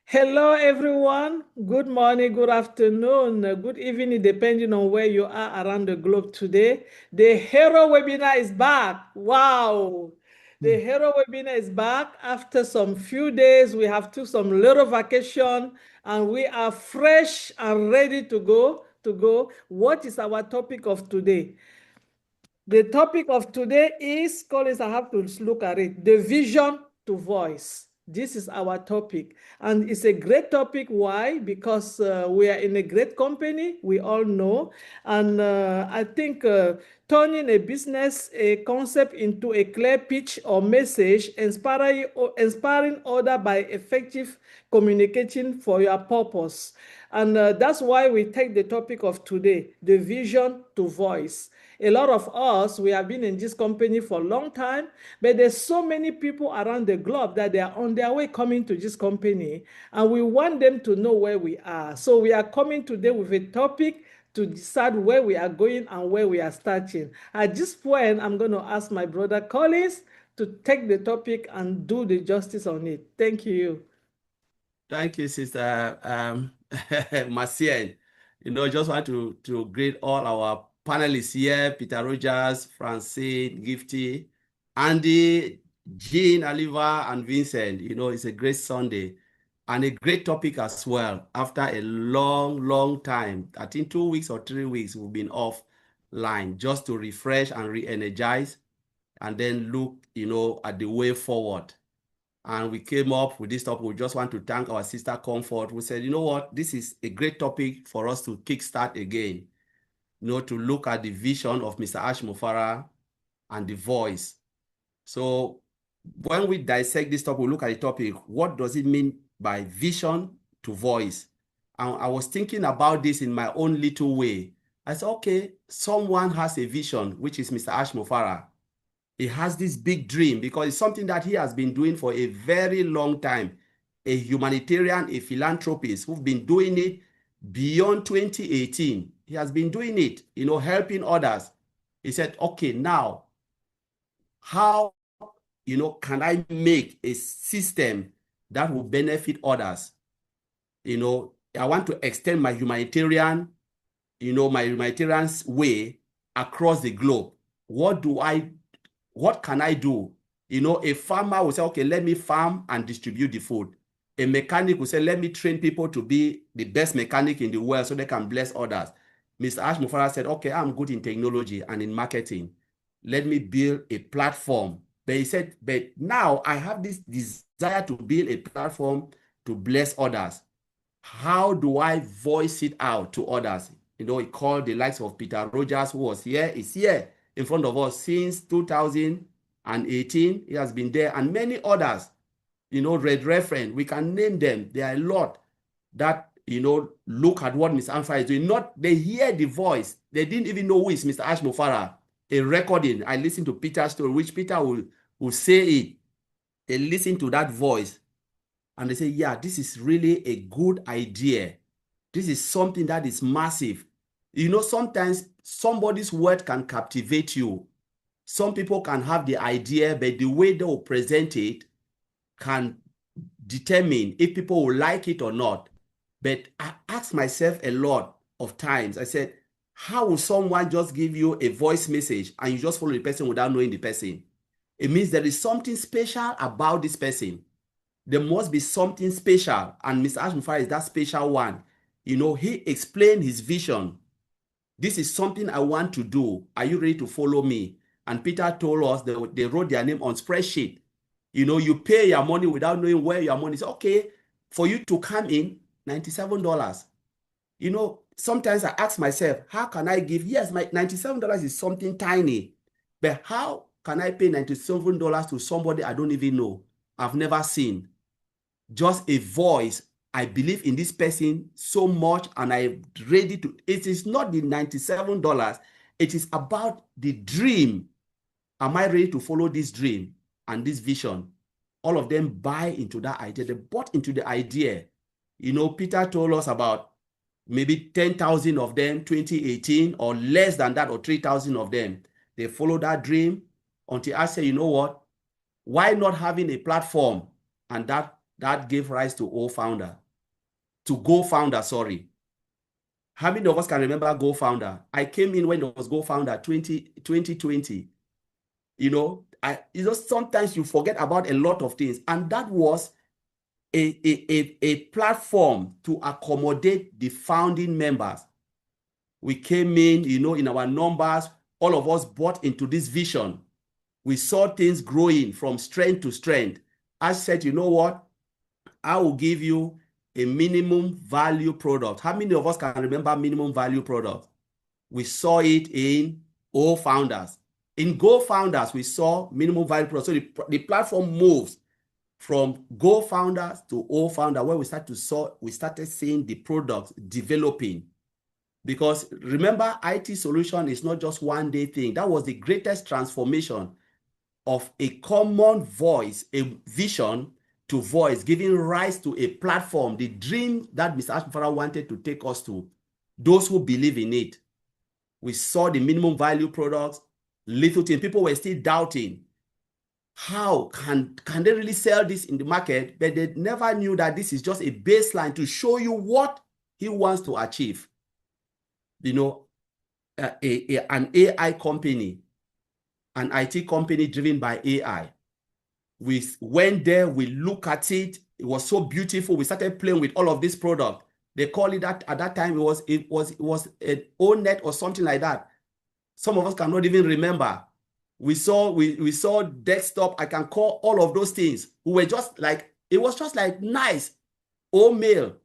Hello, everyone. Good morning, good afternoon, good evening, depending on where you are around the globe today. The Hero webinar is back. Wow. The Hero webinar is back after some few days. We have took some little vacation and we are fresh and ready to go. What is our topic of today? The topic of today is, Collins, I have to look at it, the vision to voice. This is our topic. And it's a great topic. Why? Because we are in a great company, we all know. And I think turning a business, a concept into a clear pitch or message, inspiring order by effective communicating for your purpose. And that's why we take the topic of today, the vision to voice. A lot of us, we have been in this company for a long time, but there's so many people around the globe that they are on their way coming to this company, and we want them to know where we are. So we are coming today with a topic to decide where we are going and where we are starting. At this point, I'm going to ask my brother Collins to take the topic and do the justice on it. Thank you. Thank you, Sister Marcien. Just want to greet all our panelists here, Peter Rogers, Francine, Gifty, Andy, Jean, Oliver, and Vincent. It's a great Sunday and a great topic as well. After a long time, I think 2 weeks or 3 weeks, we've been offline just to refresh and re-energize and then look, at the way forward. And we came up with this topic. We just want to thank our sister Comfort. We said, you know what, this is a great topic for us to kickstart again, to look at the vision of Mr. Ash Mufareh and the voice. So when we dissect this topic, we look at the topic, what does it mean by vision to voice? And I was thinking about this in my own little way. I said, okay, someone has a vision, which is Mr. Ash Mufareh. He has this big dream because it's something that he has been doing for a very long time. A humanitarian, a philanthropist who've been doing it beyond 2018. He has been doing it, helping others. He said, okay, now, how, can I make a system that will benefit others? I want to extend my humanitarian, my humanitarian way across the globe. What can I do? A farmer will say, okay, let me farm and distribute the food. A mechanic will say, let me train people to be the best mechanic in the world so they can bless others. Mr. Ash Mufareh said, okay, I'm good in technology and in marketing. Let me build a platform. But he said, but now I have this desire to build a platform to bless others. How do I voice it out to others? He called the likes of Peter Rogers, who was here, is here in front of us since 2018. He has been there, and many others, Redfern, we can name them. There are a lot that, look at what Mr. Mufareh is doing. They hear the voice. They didn't even know who is Mr. Ash Mufareh. A recording, I listened to Peter's story, which Peter will say it. They listen to that voice and they say, yeah, this is really a good idea. This is something that is massive. Sometimes somebody's word can captivate you. Some people can have the idea, but the way they will present it can determine if people will like it or not. But I ask myself a lot of times, I said, how will someone just give you a voice message and you just follow the person without knowing the person? It means there is something special about this person. There must be something special, and Mr. Ash Mufareh is that special one. He explained his vision. This is something I want to do. Are you ready to follow me? And Peter told us that they wrote their name on spreadsheet. You pay your money without knowing where your money is. Okay, for you to come in, $97. Sometimes I ask myself, how can I give? Yes, my $97 is something tiny, but how can I pay $97 to somebody I don't even know, I've never seen? Just a voice. I believe in this person so much and I'm ready to. It is not the $97. It is about the dream. Am I ready to follow this dream and this vision? All of them buy into that idea. They bought into the idea. Peter told us about maybe 10,000 of them, 2018, or less than that, or 3,000 of them. They follow that dream until I say, you know what? Why not having a platform? And that that gave rise to Go-Founder, sorry. How many of us can remember Go-Founder? I came in when it was Go-Founder 2020. Sometimes you forget about a lot of things. And that was a platform to accommodate the founding members. We came in, in our numbers, all of us bought into this vision. We saw things growing from strength to strength. I said, you know what? I will give you a minimum value product. How many of us can remember minimum value product? We saw it in Founders. In Go-Founders, we saw minimum value product. So the platform moves from Go-Founders to Founder, where we started seeing the products developing. Because remember, IT solution is not just one day thing. That was the greatest transformation of a common voice, a vision to voice, giving rise to a platform, the dream that Mr. Mufareh wanted to take us to, those who believe in it. We saw the minimum value products, little things. People were still doubting. How can they really sell this in the market? But they never knew that this is just a baseline to show you what he wants to achieve. An AI company, an IT company driven by AI. We went there, we look at it. It was so beautiful. We started playing with all of this product. They call it that at that time. It was an O-net or something like that. Some of us cannot even remember. We saw desktop. I can call all of those things. We were just like, it was just like nice, mail.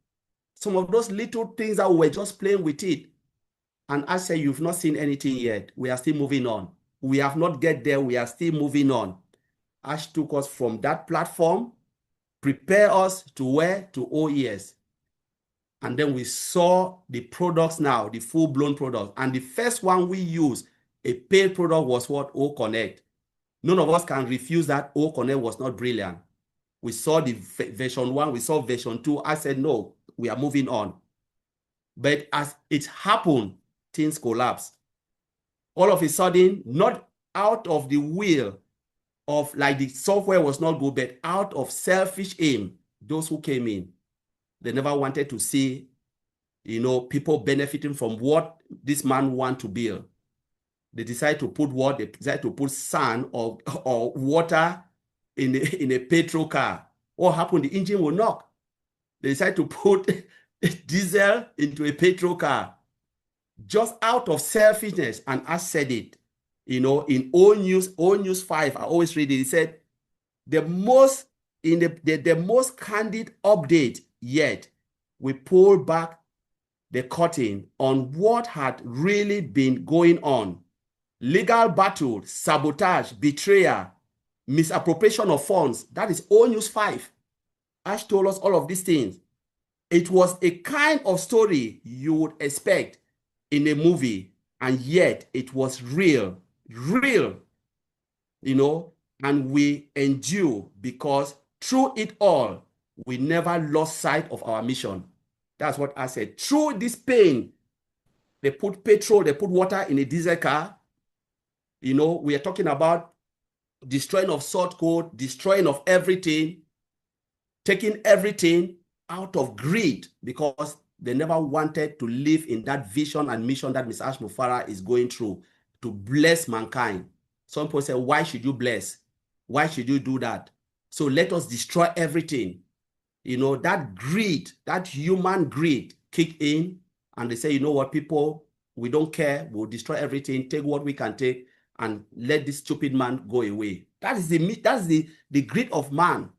Some of those little things that we were just playing with it. And I say, you've not seen anything yet. We are still moving on. We have not get there. We are still moving on. Ash took us from that platform, prepare us to where? To OES. And then we saw the products now, the full-blown products. And the first one we used, a paid product, was what? O-Connect. None of us can refuse that O-Connect was not brilliant. We saw the version 1, we saw version 2. I said, no, we are moving on. But as it happened, things collapsed. All of a sudden, not out of the will of like the software was not good, but out of selfish aim, those who came in, they never wanted to see, people benefiting from what this man want to build. They decide to put what? They decide to put sand or water in a petrol car. What happened? The engine will knock. They decide to put diesel into a petrol car. Just out of selfishness. And I said it, in O News 5, I always read it. He said, the most candid update yet, we pull back the curtain on what had really been going on. Legal battle, sabotage, betrayal, misappropriation of funds. That is O News 5. Ash told us all of these things. It was a kind of story you would expect in a movie, and yet it was real, and we endure because through it all, we never lost sight of our mission. That's what I said. Through this pain, they put petrol, they put water in a diesel car. We are talking about destroying of source code, destroying of everything, taking everything out of greed because they never wanted to live in that vision and mission that Mr. Mufareh is going through to bless mankind. Some people say, why should you bless? Why should you do that? So let us destroy everything. That greed, that human greed kick in and they say, you know what, people, we don't care. We'll destroy everything, take what we can take and let this stupid man go away. That's the greed of man.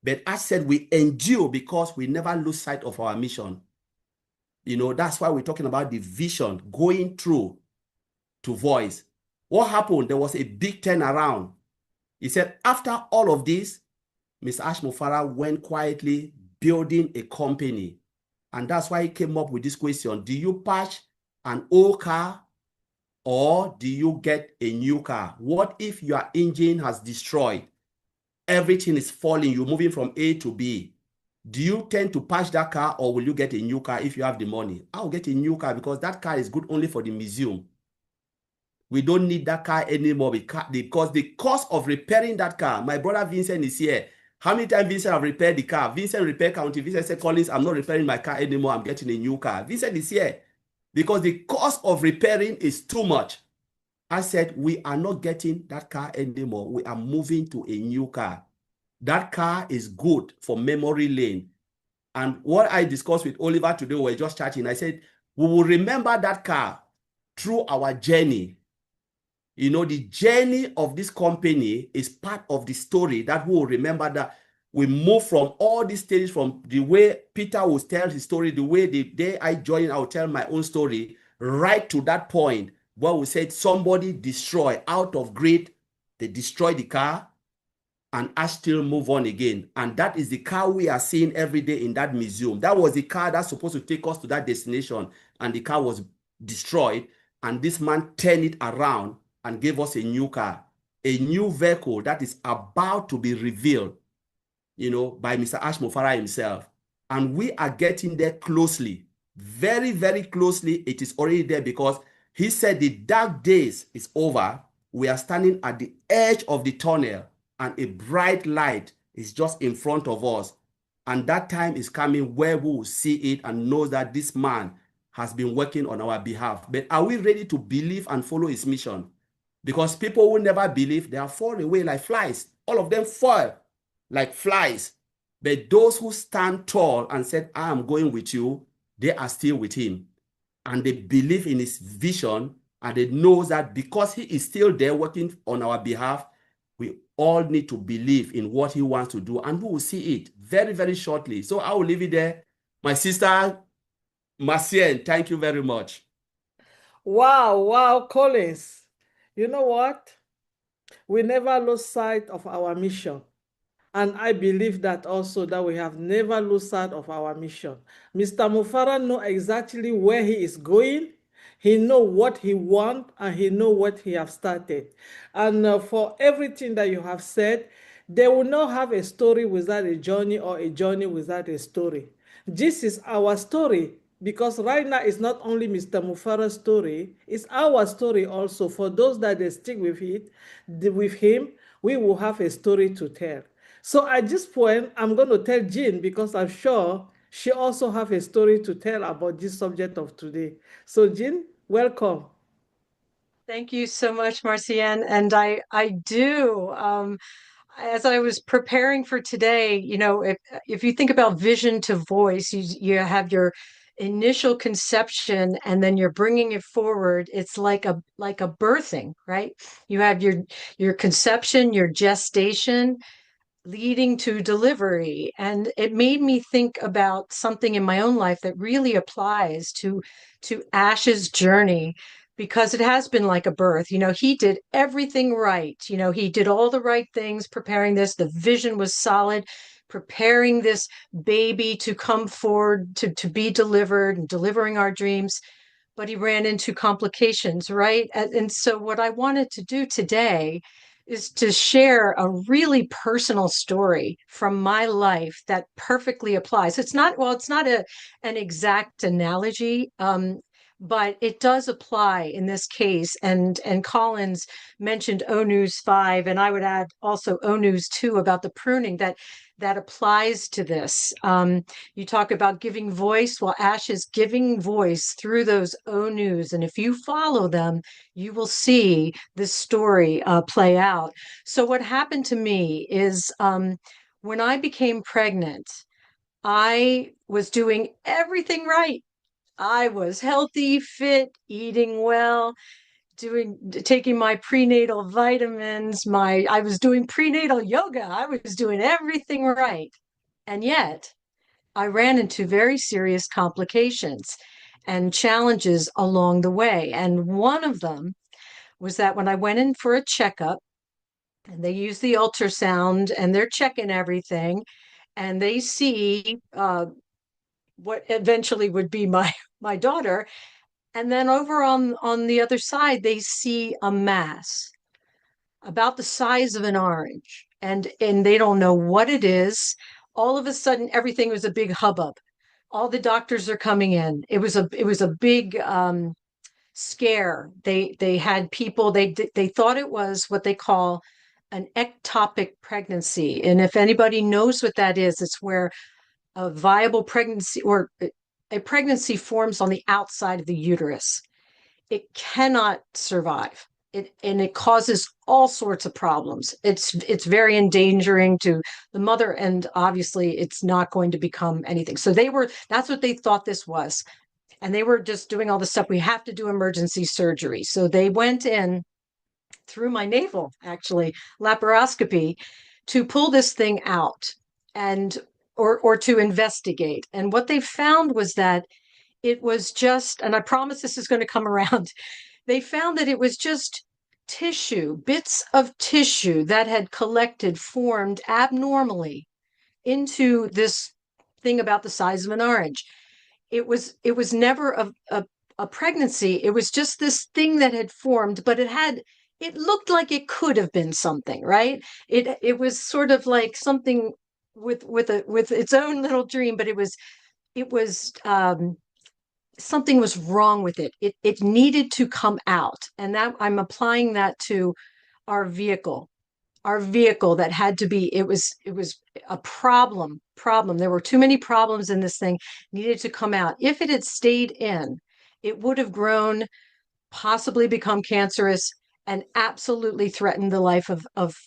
But I said we endure because we never lose sight of our mission. That's why we're talking about the vision going through to voice. What happened? There was a big turnaround. He said, after all of this, Mr. Mufareh went quietly building a company. And that's why he came up with this question. Do you patch an old car or do you get a new car? What if your engine has destroyed? Everything is falling. You're moving from A to B. Do you tend to patch that car or will you get a new car if you have the money? I'll get a new car because that car is good only for the museum. We don't need that car anymore because the cost of repairing that car, my brother Vincent is here. How many times Vincent have repaired the car? Vincent repair county. Vincent said, Collins, I'm not repairing my car anymore. I'm getting a new car. Vincent is here because the cost of repairing is too much. I said, we are not getting that car anymore. We are moving to a new car. That car is good for memory lane. And what I discussed with Oliver today, we were just chatting. I said, we will remember that car through our journey. You know, the journey of this company is part of the story that we will remember, that we move from all these stages, from the way Peter will tell his story, the way the day I joined, I'll tell my own story, right to that point where we said somebody destroy out of greed, they destroy the car, and I still move on again. And that is the car we are seeing every day in that museum. That was the car that's supposed to take us to that destination, and the car was destroyed, and this man turned it around and gave us a new car, a new vehicle that is about to be revealed, you know, by Mr. Ash Mufareh himself. And we are getting there closely, very, very closely. It is already there because he said the dark days is over. We are standing at the edge of the tunnel, and a bright light is just in front of us. And that time is coming where we will see it and know that this man has been working on our behalf. But are we ready to believe and follow his mission? Because people will never believe, they are falling away like flies. All of them fall like flies. But those who stand tall and said, I am going with you, they are still with him. And they believe in his vision, and they know that because he is still there working on our behalf, we all need to believe in what he wants to do, and we will see it very, very shortly. So I will leave it there. My sister, Marcienne, thank you very much. Wow, Collins. You know what? We never lose sight of our mission. And I believe that also that we have never lost sight of our mission. Mr. Mufareh know exactly where he is going. He know what he want, and he know what he have started. And for everything that you have said, they will not have a story without a journey, or a journey without a story. This is our story, because right now it's not only Mr. Mufareh's story, it's our story also. For those that they stick with it, with him, we will have a story to tell. So at this point, I'm going to tell Jean, because I'm sure she also have a story to tell about this subject of today. So Jean, welcome. Thank you so much, Marcienne. And I do. As I was preparing for today, you know, if you think about vision to voice, you have your initial conception, and then you're bringing it forward. It's like a birthing, right? You have your conception, your gestation, leading to delivery. And it made me think about something in my own life that really applies to Ash's journey, because it has been like a birth. You know, he did everything right. You know, he did all the right things preparing this. The vision was solid, preparing this baby to come forward to be delivered and delivering our dreams. But he ran into complications, right? And so what I wanted to do today is to share a really personal story from my life that perfectly applies. It's not, well, it's not an exact analogy, but it does apply in this case. And Collins mentioned O News 5, and I would add also O News 2 about the pruning that applies to this. You talk about giving voice. Well, Ash is giving voice through those O News, and if you follow them, you will see this story play out. So what happened to me is when I became pregnant, I was doing everything right. I was healthy, fit, eating well, taking my prenatal vitamins, I was doing prenatal yoga. I was doing everything right. And yet I ran into very serious complications and challenges along the way. And one of them was that when I went in for a checkup, and they use the ultrasound and they're checking everything, and they see what eventually would be my daughter. And then over on the other side, they see a mass about the size of an orange, and they don't know what it is. All of a sudden, everything was a big hubbub. All the doctors are coming in. It was a big scare. They had people. They thought it was what they call an ectopic pregnancy. And if anybody knows what that is, it's where a viable pregnancy or a pregnancy forms on the outside of the uterus. It cannot survive. And it causes all sorts of problems. It's very endangering to the mother, and obviously it's not going to become anything. So that's what they thought this was. And they were just doing all this stuff. We have to do emergency surgery. So they went in through my navel, actually, laparoscopy, to pull this thing out and or to investigate. And what they found was that it was just, and I promise this is going to come around, they found that it was just tissue, bits of tissue that had collected, formed abnormally into this thing about the size of an orange. It was never a pregnancy. It was just this thing that had formed, but it looked like it could have been something, right? It was sort of like something with its own little dream, but it was something was wrong with it. It needed to come out. And that I'm applying that to our vehicle that had to be, it was a problem. There were too many problems in this thing, needed to come out. If it had stayed in, it would have grown, possibly become cancerous, and absolutely threatened the life of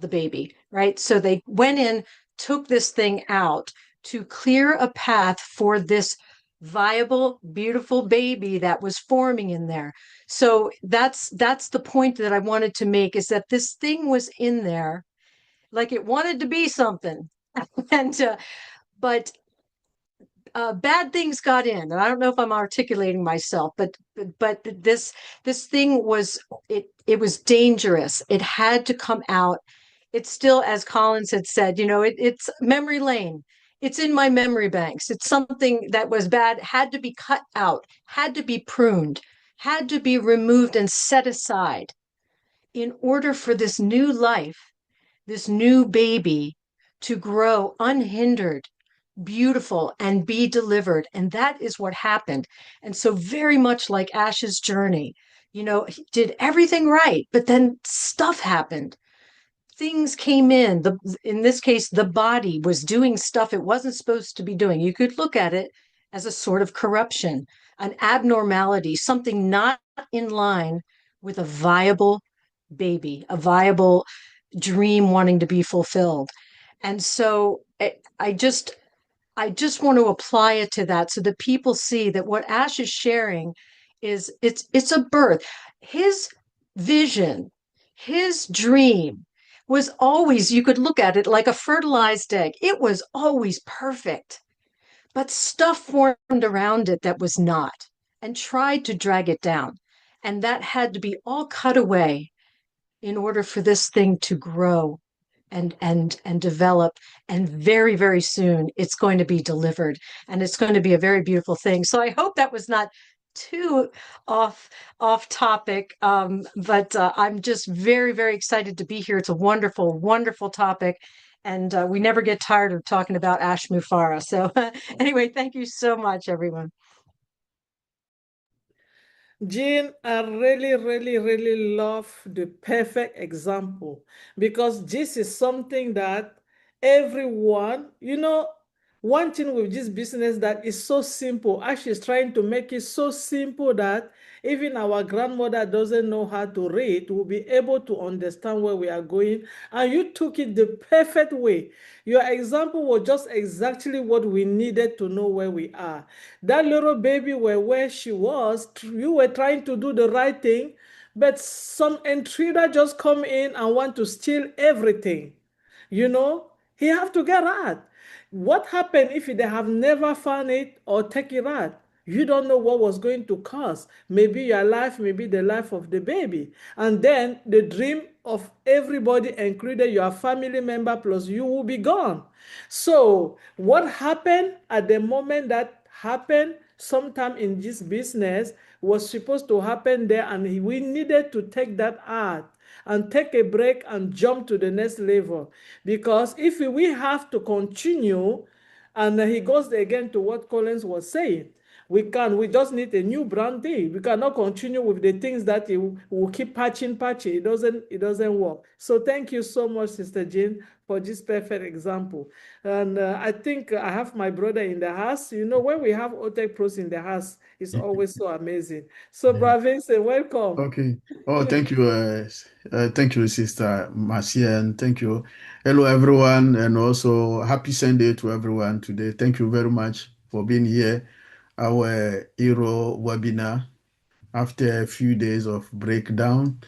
the baby, right? So they went in, took this thing out to clear a path for this viable, beautiful baby that was forming in there. So that's the point that I wanted to make, is that this thing was in there like it wanted to be something. And but bad things got in, and I don't know if I'm articulating myself, but this thing was, it was dangerous. It had to come out. It's still, as Collins had said, it's memory lane. It's in my memory banks. It's something that was bad, had to be cut out, had to be pruned, had to be removed and set aside in order for this new life, this new baby, to grow unhindered, beautiful, and be delivered. And that is what happened. And so, very much like Ash's journey, he did everything right, but then stuff happened. Things came in this case, the body was doing stuff it wasn't supposed to be doing. You could look at it as a sort of corruption, an abnormality, something not in line with a viable baby, a viable dream wanting to be fulfilled. And so I just want to apply it to that, so that people see that what Ash is sharing is it's a birth. His vision, his dream was always, you could look at it like a fertilized egg. It was always perfect, but stuff formed around it that was not, and tried to drag it down. And that had to be all cut away in order for this thing to grow and develop. And very, very soon it's going to be delivered, and it's going to be a very beautiful thing. So I hope that was not too off topic, but I'm just very, very excited to be here. It's a wonderful, wonderful topic, and we never get tired of talking about Ash Mufareh. So anyway, thank you so much, everyone. Jean, I really, really, really love the perfect example, because this is something that everyone, one thing with this business that is so simple. Actually, is trying to make it so simple that even our grandmother doesn't know how to read will be able to understand where we are going. And you took it the perfect way. Your example was just exactly what we needed to know where we are. That little baby where she was, you were trying to do the right thing, but some intruder just come in and want to steal everything. He have to get out. What happened if they have never found it or take it out? You don't know what was going to cause. Maybe your life, maybe the life of the baby. And then the dream of everybody, including your family member plus you, will be gone. So what happened at the moment that happened sometime in this business was supposed to happen there, and we needed to take that out and take a break and jump to the next level. Because if we have to continue, and he goes again to what Collins was saying, We just need a new branding. We cannot continue with the things that will keep patching. It doesn't work. So thank you so much, Sister Jane, for this perfect example. And I think I have my brother in the house. You know, when we have OTech pros in the house, it's always so amazing. So, Bravince, welcome. Okay. Oh, thank you, Sister Marcia, and thank you. Hello, everyone, and also happy Sunday to everyone today. Thank you very much for being here. Our Hero webinar after a few days of breakdown,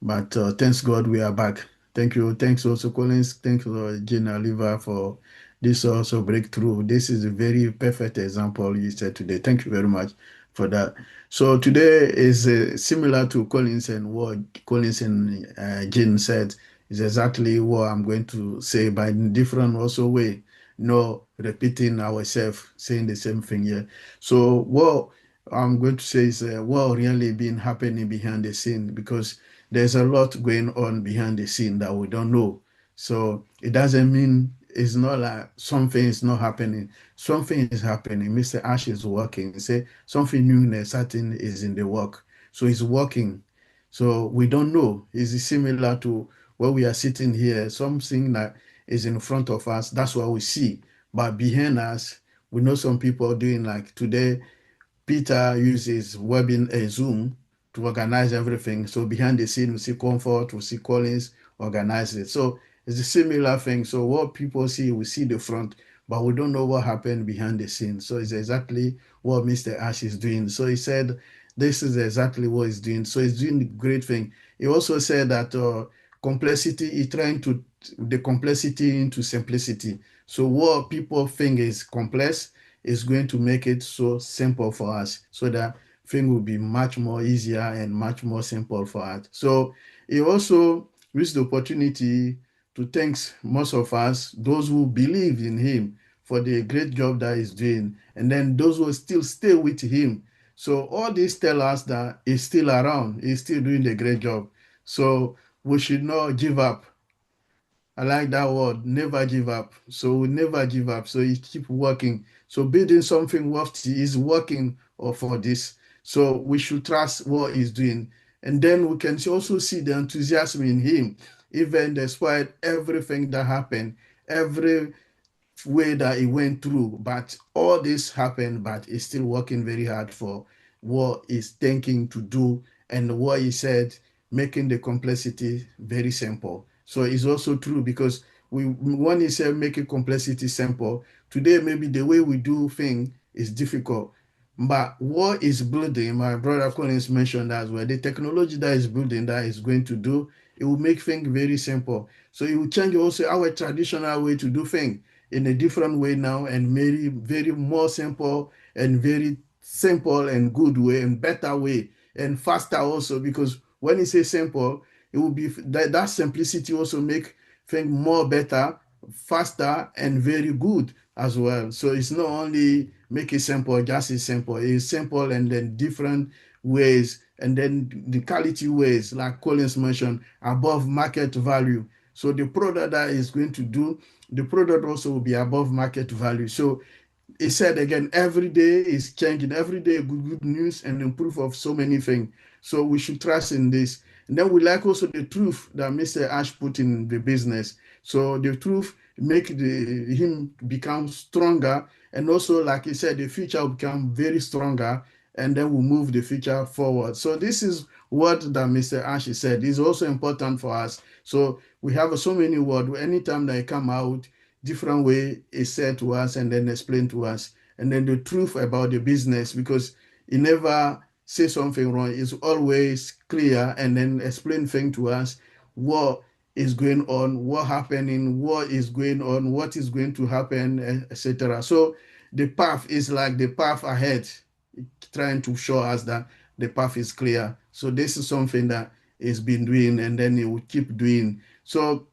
but thanks God we are back. Thank you. Thanks also Collins. Thanks Jane Oliver for this also breakthrough. This is a very perfect example you said today. Thank you very much for that. So today is similar to Collins, and what Collins and Jane said is exactly what I'm going to say, but in different also way. No repeating ourselves, saying the same thing here. So what I'm going to say is what really been happening behind the scene, because there's a lot going on behind the scene that we don't know. So it doesn't mean it's not like something is not happening. Something is happening. Mr. Ash is working. Say something new and certain is in the work. So he's working. So we don't know. It's similar to where we are sitting here. Something that is in front of us, that's what we see. But behind us, we know some people doing like today. Peter uses Zoom to organize everything. So behind the scene, we see Comfort, we see Collins organize it. So it's a similar thing. So what people see, we see the front, but we don't know what happened behind the scenes. So it's exactly what Mr. Ash is doing. So he said, this is exactly what he's doing. So he's doing a great thing. He also said that complexity, he's trying to the complexity into simplicity. So what people think is complex is going to make it so simple for us, so that thing will be much more easier and much more simple for us. So he also used the opportunity to thank most of us, those who believe in him, for the great job that he's doing, and then those who still stay with him. So all this tell us that he's still around, he's still doing the great job. So we should not give up. I like that word, never give up. So we never give up. So you keep working. So building something worthy is working for this. So we should trust what he's doing. And then we can also see the enthusiasm in him, even despite everything that happened, every way that he went through. But all this happened, but he's still working very hard for what he's thinking to do, and what he said, making the complexity very simple. So it's also true, because when he said making complexity simple, today maybe the way we do things is difficult. But what is building, my brother Collins mentioned as well, the technology that is building, that is going to do, it will make things very simple. So it will change also our traditional way to do things in a different way now, and very, very more simple, and very simple and good way, and better way, and faster also, because when you say simple, it will be that simplicity also make things more better, faster, and very good as well. So it's not only make it simple, just it's simple. It's simple, and then different ways, and then the quality ways, like Collins mentioned, above market value. So the product that is going to do, the product also will be above market value. So he said again, every day is changing, every day good news and improve of so many things. So we should trust in this. And then we like also the truth that Mr. Ash put in the business. So the truth make him become stronger, and also, like he said, the future will become very stronger, and then we'll move the future forward. So this is what that Mr. Ash said is also important for us. So we have so many words. Anytime they come out, different way is said to us and then explained to us. And then the truth about the business, because he never say something wrong. It's always clear, and then explain things to us, what is going on, what happening, what is going on, what is going to happen, etc. So the path is like the path ahead, trying to show us that the path is clear. So this is something that he's been doing, and then he will keep doing. So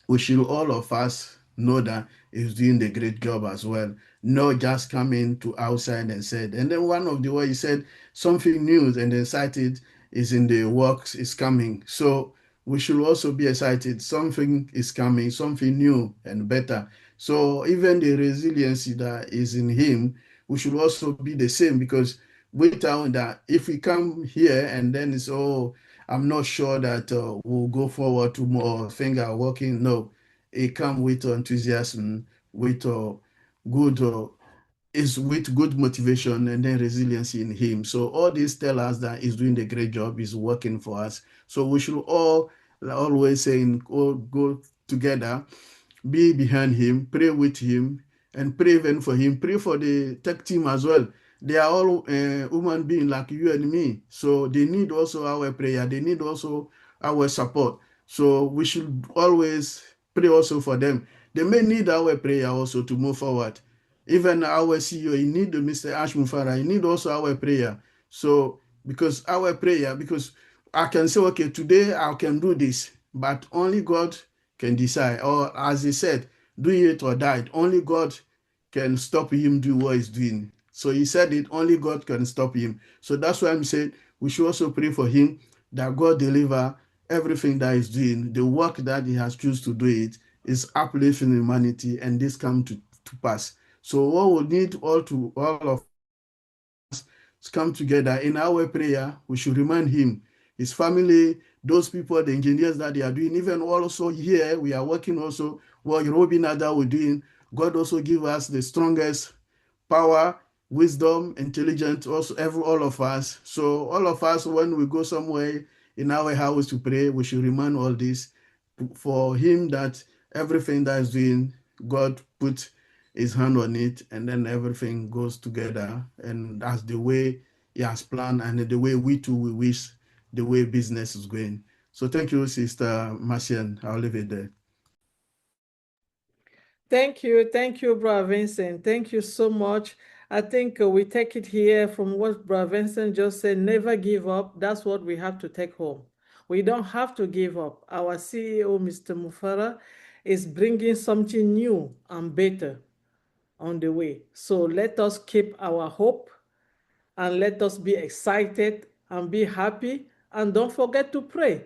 we should, all of us, know that he's doing the great job as well. Not just coming to outside and said. And then one of the way he said something new and excited is in the works is coming. So we should also be excited. Something is coming, something new and better. So even the resiliency that is in him, we should also be the same, because without that, if we come here and then it's, oh, I'm not sure that we'll go forward to more things are working. No, it come with enthusiasm, with good is with good motivation and then resiliency in him. So all these tell us that he's doing a great job, he's working for us. So we should all always saying, go together, be behind him, pray with him, and pray even for him. Pray for the tech team as well. They are all human beings like you and me. So they need also our prayer. They need also our support. So we should always pray also for them. They may need our prayer also to move forward. Even our CEO, he need Mr. Ash Mufareh, he need also our prayer. So because our prayer, because I can say, okay, today I can do this, but only God can decide. Or as he said, do it or die. Only God can stop him do what he's doing. So he said it, only God can stop him. So that's why I'm saying we should also pray for him, that God deliver everything that he's doing. The work that he has chosen to do it is uplifting humanity, and this come to pass. So what we need all of come together in our prayer. We should remind him, his family, those people, the engineers that they are doing. Even also here, we are working also what Robin Ada we're doing. God also give us the strongest power, wisdom, intelligence, also all of us. So all of us, when we go somewhere in our house to pray, we should remind all this for him, that everything that is doing, God put his hand on it, and then everything goes together. And that's the way he has planned, and the way we too we wish the way business is going. So thank you, Sister Marcian. I'll leave it there. Thank you, Brother Vincent. Thank you so much. I think we take it here from what Brother Vincent just said. Never give up. That's what we have to take home. We don't have to give up. Our CEO, Mr. Mufareh, is bringing something new and better on the way. So let us keep our hope, and let us be excited and be happy. And don't forget to pray.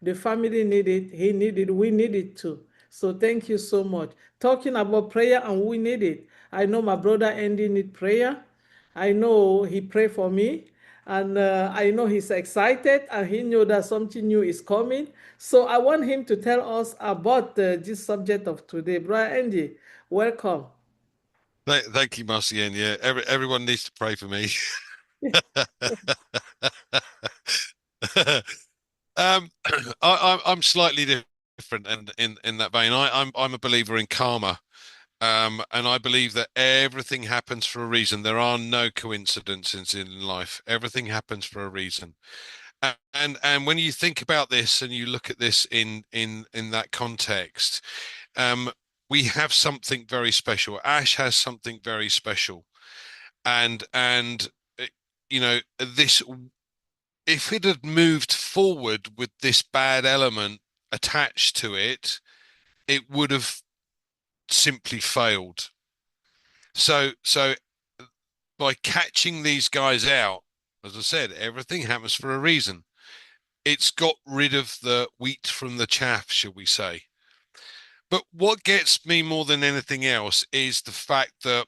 The family need it, he need it, we need it too. So thank you so much. Talking about prayer, and we need it. I know my brother Andy need prayer. I know he prayed for me, and I know he's excited, and he knew that something new is coming. So I want him to tell us about this subject of today. Brother Andy, welcome. Thank you, Marcian. Yeah, everyone needs to pray for me. I'm slightly different, and in that vein, I'm a believer in karma, and I believe that everything happens for a reason. There are no coincidences in life. Everything happens for a reason. And when you think about this and you look at this in that context, we have something very special. Ash has something very special, and you know, this, if it had moved forward with this bad element attached to it, it would have simply failed. So by catching these guys out, as I said, everything happens for a reason. It's got rid of the wheat from the chaff, shall we say. But what gets me more than anything else is the fact that,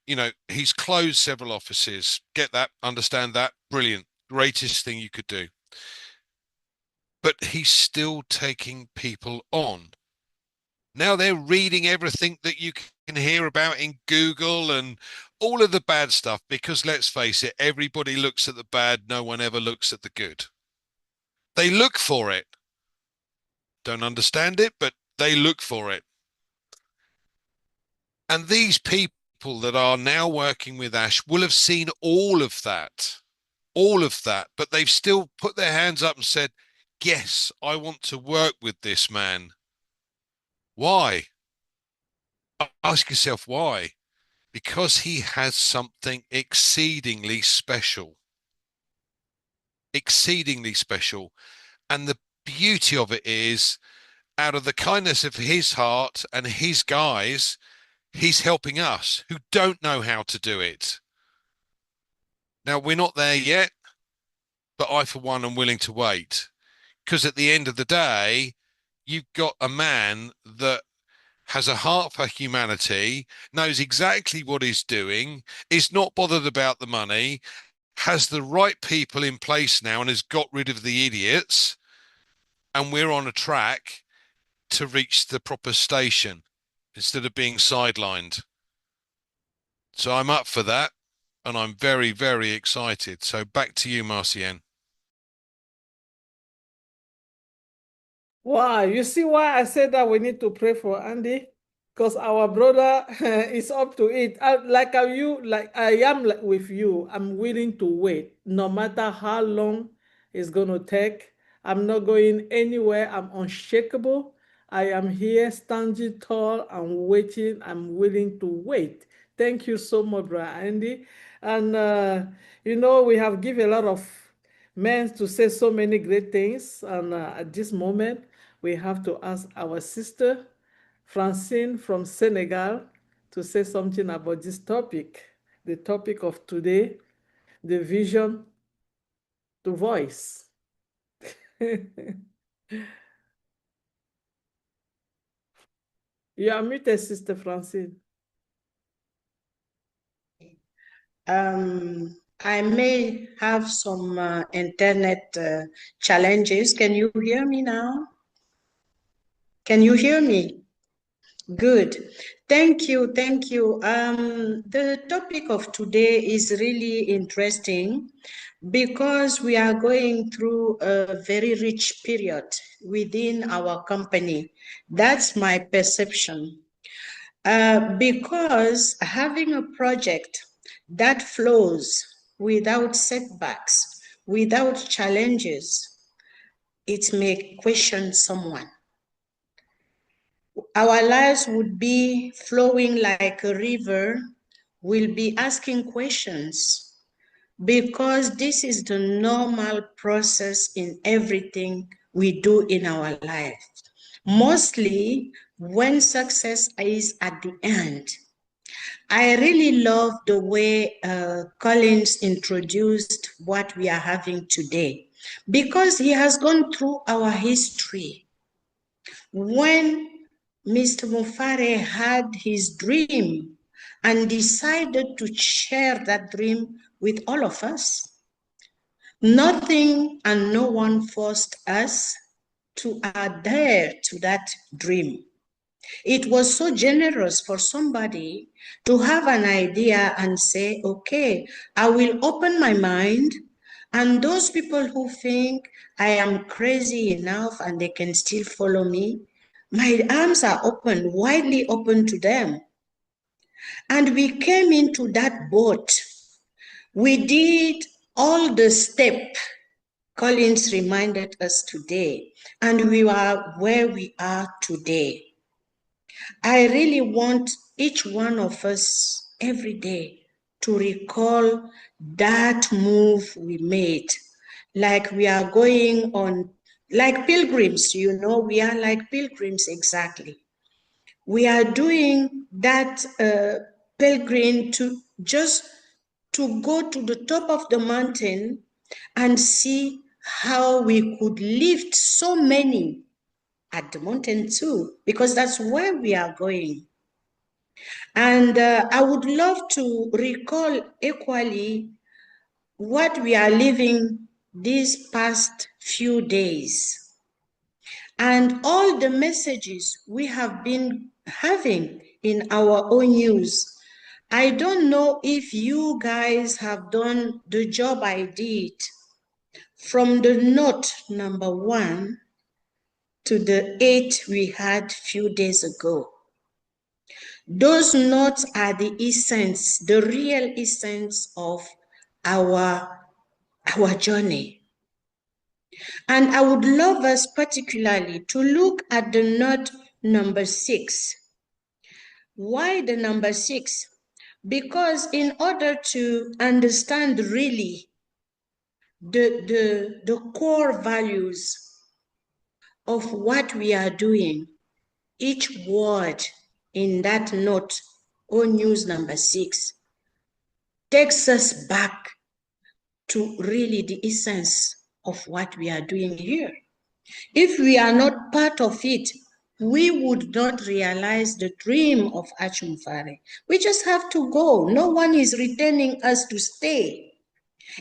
you know, he's closed several offices. Get that, understand that, brilliant, greatest thing you could do. But he's still taking people on. Now they're reading everything that you can hear about in Google and all of the bad stuff, because let's face it, everybody looks at the bad, no one ever looks at the good. They look for it. Don't understand it, but they look for it. And these people that are now working with Ash will have seen all of that, but they've still put their hands up and said, yes, I want to work with this man. Why? Ask yourself why. Because he has something exceedingly special. Exceedingly special. And the beauty of it is, out of the kindness of his heart and his guys, he's helping us who don't know how to do it. Now, we're not there yet, but I, for one, am willing to wait. Because at the end of the day, you've got a man that has a heart for humanity, knows exactly what he's doing, is not bothered about the money, has the right people in place now and has got rid of the idiots, and we're on a track to reach the proper station instead of being sidelined. So I'm up for that, and I'm very, very excited. So back to you, Marcienne. Wow, you see why I said that we need to pray for Andy? Because our brother is up to it. Like I am with you. I'm willing to wait, no matter how long it's going to take. I'm not going anywhere. I'm unshakable. I am here, standing tall and waiting. I'm willing to wait. Thank you so much, brother Andy. And, we have given a lot of men to say so many great things. And at this moment, we have to ask our sister, Francine from Senegal, to say something about this topic, the topic of today, the vision to voice. You are muted, Sister Francine. I may have some internet challenges. Can you hear me now? Can you hear me? Good. Thank you. Thank you. The topic of today is really interesting because we are going through a very rich period within our company. That's my perception. Because having a project that flows without setbacks, without challenges, it may question someone. Our lives would be flowing like a river. We'll be asking questions because this is the normal process in everything we do in our life. Mostly when success is at the end. I really love the way Collins introduced what we are having today because he has gone through our history. When Mr. Mufareh had his dream and decided to share that dream with all of us, nothing and no one forced us to adhere to that dream. It was so generous for somebody to have an idea and say, okay, I will open my mind, and those people who think I am crazy enough and they can still follow me, my arms are open, widely open to them. And we came into that boat. We did all the steps Collins reminded us today, and we are where we are today. I really want each one of us every day to recall that move we made. Like we are going on, like pilgrims, we are like pilgrims exactly. We are doing that pilgrim to go to the top of the mountain and see how we could lift so many at the mountain too, because that's where we are going. And I would love to recall equally what we are living these past few days and all the messages we have been having in our own news. I don't know if you guys have done the job I did from the note number 1 to the 8 we had few days ago. Those notes are the essence, the real essence of our journey. And I would love us particularly to look at the note number 6. Why the number 6? Because in order to understand really the core values of what we are doing, each word in that note or news number 6 takes us back to really the essence of what we are doing here. If we are not part of it, we would not realize the dream of Mufareh. We just have to go. No one is retaining us to stay.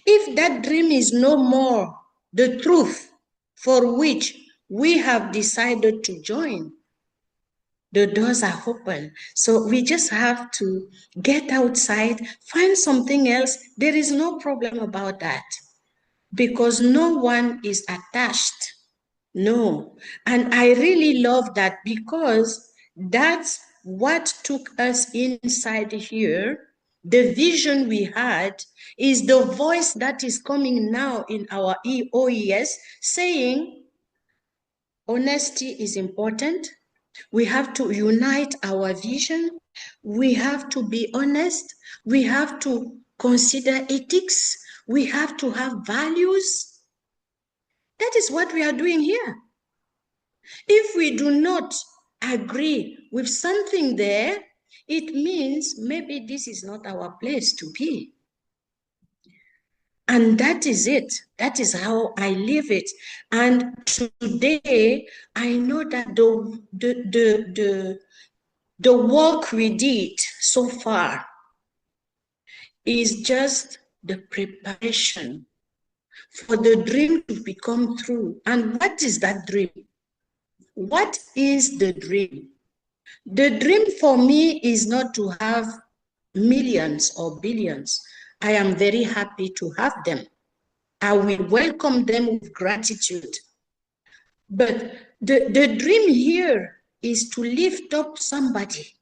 If that dream is no more the truth for which we have decided to join, the doors are open. So we just have to get outside, find something else. There is no problem about that because no one is attached. No. And I really love that because that's what took us inside here. The vision we had is the voice that is coming now in our OES saying honesty is important. We have to unite our vision. We have to be honest. We have to consider ethics. We have to have values. That is what we are doing here. If we do not agree with something there, it means maybe this is not our place to be. And that is it. That is how I live it. And today, I know that the work we did so far is just the preparation for the dream to become true. And what is that dream? What is the dream? The dream for me is not to have millions or billions. I am very happy to have them. I will welcome them with gratitude. But the dream here is to lift up somebody.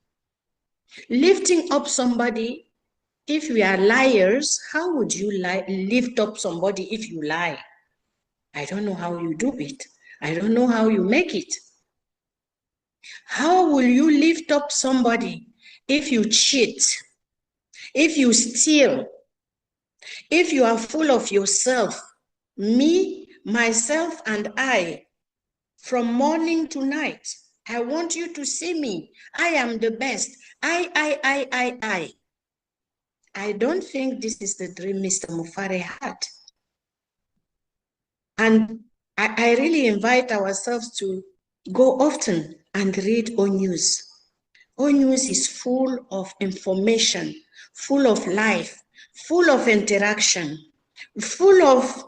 Lifting up somebody, if we are liars, how would you lift up somebody if you lie? I don't know how you do it. I don't know how you make it. How will you lift up somebody if you cheat, if you steal, if you are full of yourself, me, myself, and I, from morning to night? I want you to see me. I am the best. I. I don't think this is the dream Mr. Mufareh had. And I really invite ourselves to go often and read O News. O News is full of information, full of life, full of interaction, full of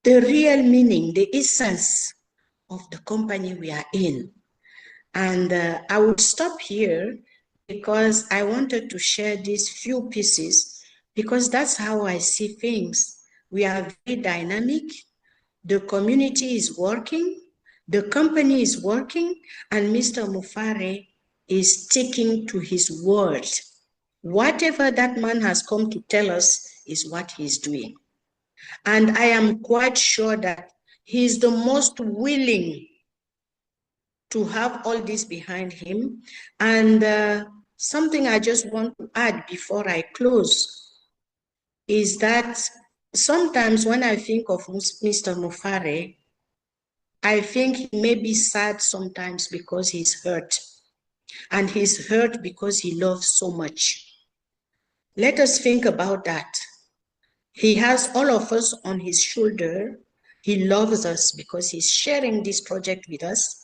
the real meaning, the essence of the company we are in. And I would stop here because I wanted to share these few pieces because that's how I see things. We are very dynamic. The community is working. The company is working. And Mr. Mufareh is sticking to his word. Whatever that man has come to tell us is what he's doing. And I am quite sure that he's the most willing to have all this behind him. And something I just want to add before I close is that sometimes when I think of Mr. Mufareh, I think he may be sad sometimes because he's hurt. And he's hurt because he loves so much. Let us think about that. He has all of us on his shoulder. He loves us because he's sharing this project with us.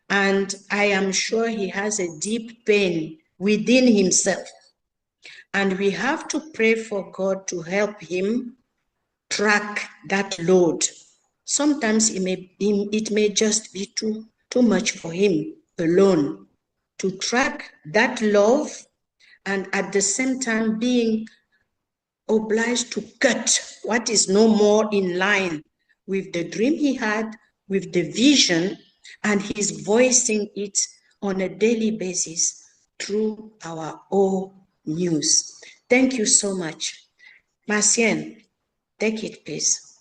And I am sure he has a deep pain within himself. And we have to pray for God to help him track that load. Sometimes it may just be too much for him alone to track that love and at the same time being obliged to cut what is no more in line with the dream he had, with the vision, and he's voicing it on a daily basis through our O News. Thank you so much. Marcienne, take it, please.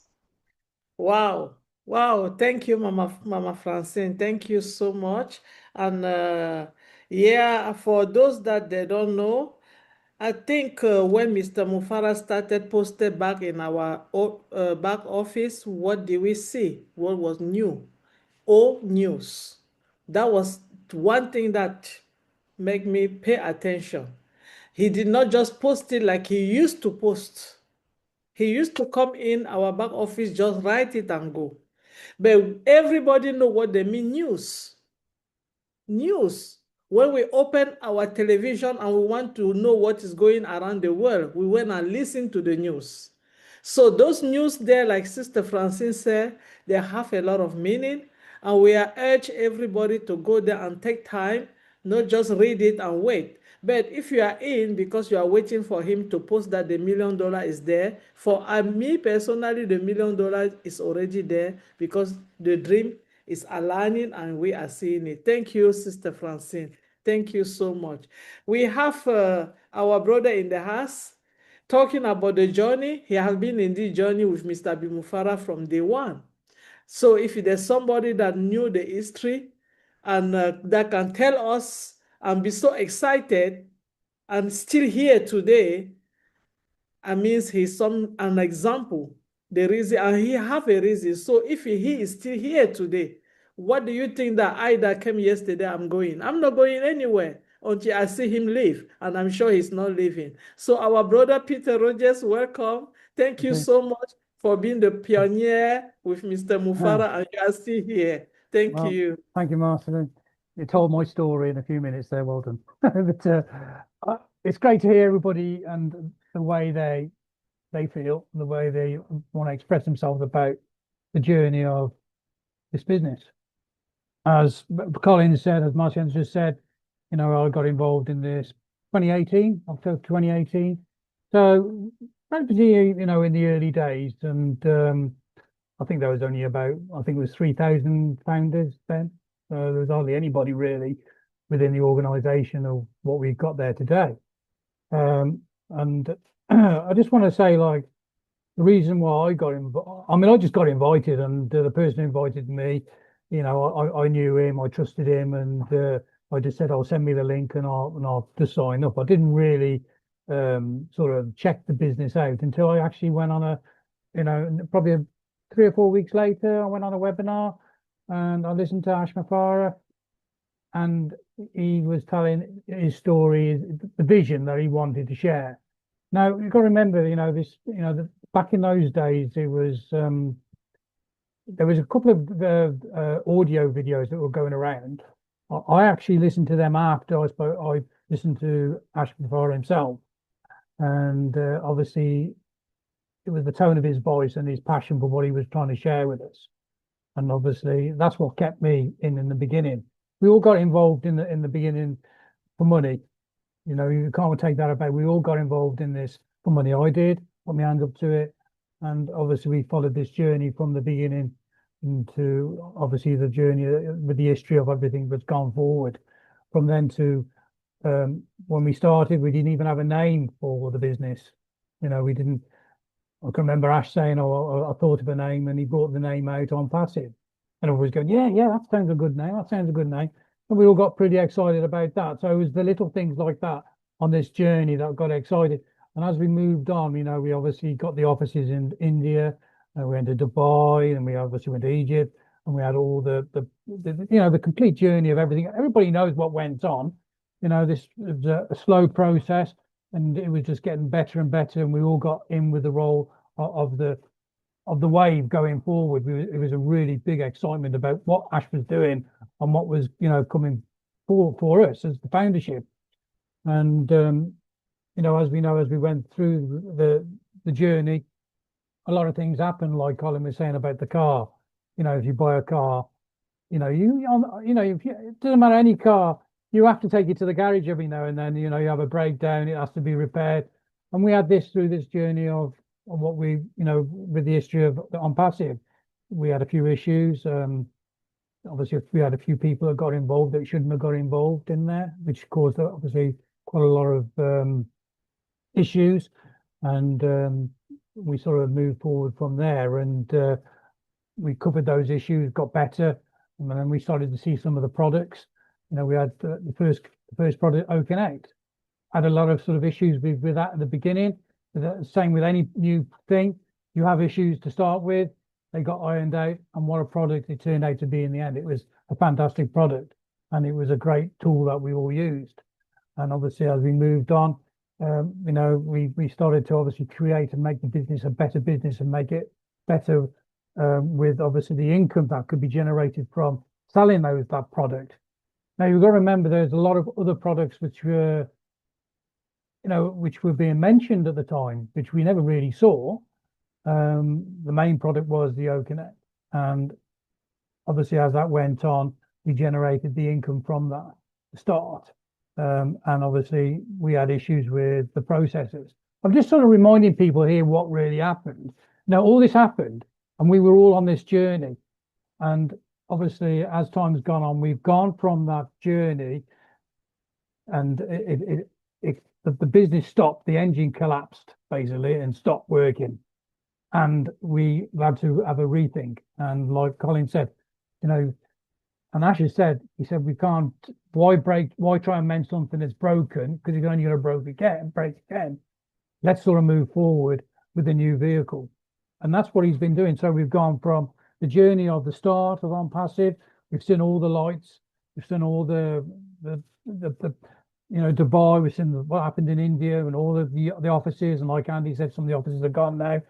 Wow. Wow. Thank you, Mama Francine. Thank you so much. And yeah, for those that they don't know, I think when Mr. Mufareh started posted back in our back office, what did we see? What was new? O News. That was one thing that made me pay attention. He did not just post it like he used to post. He used to come in our back office, just write it and go. But everybody know what they mean news. news. When we open our television and we want to know what is going around the world, we went and listen to the news. So those news there, like Sister Francine said, they have a lot of meaning. And we are urge everybody to go there and take time, not just read it and wait. But if you are in because you are waiting for him to post that the $1 million is there, for me personally, the $1 million is already there because the dream is aligning and we are seeing it. Thank you, Sister Francine. Thank you so much. We have our brother in the house talking about the journey. He has been in this journey with Mr. Mufareh from day one. So if there's somebody that knew the history and that can tell us and be so excited and still here today, I mean, he's an example. The reason, and he have a reason. So if he is still here today, what do you think that I that came yesterday, I'm going? I'm not going anywhere until I see him leave, and I'm sure he's not leaving. So our brother Peter Rogers, welcome. Thank you so much for being the pioneer with Mr. Mufareh, and you are still here. Thank you. Thank you, Martin. You told my story in a few minutes there. Well done. But it's great to hear everybody and the way they feel, the way they want to express themselves about the journey of this business. As Colin said, as Martin just said, you know, I got involved in this 2018, October 2018. So relatively, you know, in the early days, and I think there was only about, I think it was 3,000 founders then. There was hardly anybody really within the organization of what we've got there today. And I just want to say, like, the reason why I got involved, I mean, I just got invited, and the person who invited me, you know, I knew him, I trusted him, and I just said, "I'll send me the link and I'll just sign up." I didn't really sort of check the business out until I actually went on a, you know, probably 3 or 4 weeks later, I went on a webinar and I listened to Ash Mufareh, and he was telling his story, the vision that he wanted to share. Now you've got to remember, you know, this, you know, back in those days, there was a couple of audio videos that were going around. I actually listened to them after I listened to Ash Mufareh himself, and obviously it was the tone of his voice and his passion for what he was trying to share with us. And obviously that's what kept me in the beginning. We all got involved in the beginning for money. You know, you can't take that about. We all got involved in this for money. I did, put my hands up to it. And obviously we followed this journey from the beginning into obviously the journey with the history of everything that's gone forward. From then to when we started, we didn't even have a name for the business. You know, we didn't. I can remember Ash saying, "Oh, I thought of a name," and he brought the name out Onpassive, and I was going, "Yeah, that sounds a good name. That sounds a good name." And we all got pretty excited about that. So it was the little things like that on this journey that got excited. And as we moved on, you know, we obviously got the offices in India, and we went to Dubai, and we obviously went to Egypt, and we had all the you know, the complete journey of everything. Everybody knows what went on. You know, this was a slow process, and it was just getting better and better, and we all got in with the role of the wave going forward. It was a really big excitement about what Ash was doing and what was, you know, coming for us as the foundership. And you know, as we went through the journey, a lot of things happened, like Colin was saying about the car. You know, if you buy a car, you know, it doesn't matter any car, you have to take it to the garage every now and then. You know, you have a breakdown, it has to be repaired. And we had this through this journey of what we, you know, with the history of Onpassive. We had a few issues. Obviously, we had a few people that got involved that shouldn't have got involved in there, which caused obviously quite a lot of issues. And we sort of moved forward from there, and we covered those issues, got better, and then we started to see some of the products. You know, we had the first product, OConnect, had a lot of sort of issues with that at the beginning. Same with any new thing, you have issues to start with. They got ironed out, and what a product it turned out to be in the end. It was a fantastic product, and it was a great tool that we all used. And obviously, as we moved on, you know, we started to obviously create and make the business a better business and make it better with obviously the income that could be generated from selling that product. Now you've got to remember there's a lot of other products which were, which were being mentioned at the time, which we never really saw. The main product was the Oconet, and obviously as that went on, we generated the income from that start. And obviously we had issues with the processors. I'm just sort of reminding people here what really happened. Now, all this happened and we were all on this journey. And obviously, as time's gone on, we've gone from that journey and the business stopped, the engine collapsed basically and stopped working. And we had to have a rethink. And like Colin said, and Asher said, he said, we can't, why try and mend something that's broken? Because you're only going to break again. Let's sort of move forward with a new vehicle. And that's what he's been doing. So we've gone from the journey of the start of Onpassive. We've seen all the lights. We've seen all the Dubai. We've seen what happened in India and all of the offices. And like Andy said, some of the offices are gone now.